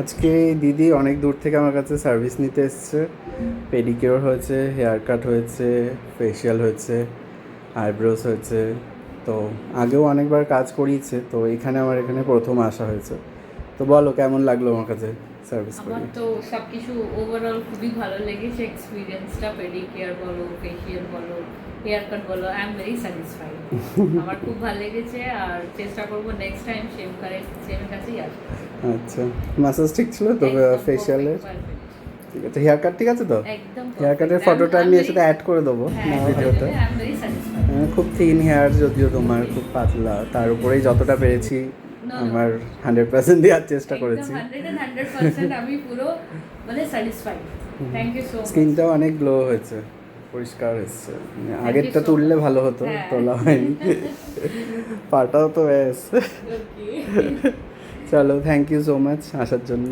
আজকে দিদি অনেক দূর থেকে আমার কাছে সার্ভিস নিতে এসছে। পেডিকিওর হয়েছে, হেয়ার কাট হয়েছে, ফেশিয়াল হয়েছে, আইব্রোস হয়েছে। তো আগেও অনেকবার কাজ করিয়েছে, তো আমার এখানে প্রথম আসা হয়েছে। তো বলো কেমন লাগলো আমার কাছে সার্ভিস আমার করিয়ে? তো সব কিছু ওভারঅল খুবই ভালো লেগেছে। এক্সপিরিয়েন্সটা, পেডিকেয়ার বলো, ফেসিয়াল বলো, হেয়ার কাট বলো, আই এম ভেরি স্যাটিসফাইড। আমার খুব ভালো লেগেছে, আর চেষ্টা করবো নেক্সট টাইম সেমের কাছেই আসবো। আচ্ছা, ম্যাসাজ ঠিক ছিল তো? একদম ফেশিয়ালের পারফেক্ট পারফেক্ট। ঠিক আছে, হেয়ার কাট ঠিক আছে তো? একদম হেয়ার পারফেক্ট। কাটের ফটোটা আমি এর সাথে অ্যাড করে দেবো হ্যাঁ, ভিডিওটা। I am very satisfied. খুব থিন হেয়ার, যদিও তোমার খুব পাতলা, তার উপরেই যতটা পেরেছি নো নো, আমার 100% দেওয়ার চেষ্টা একদম করেছি। 100% আমি পুরো মানে satisfied. Thank you so much. স্কিনটাও অনেক গ্লো হয়েছে, পরিষ্কার এসছে। Thank you আগেরটা so তুললে much. ভালো হতো, হ্যাঁ। তোলা হয়নি। পাটাও তো ব্যাস। ওকে। চলো, থ্যাংক ইউ সো মাচ আসার জন্য।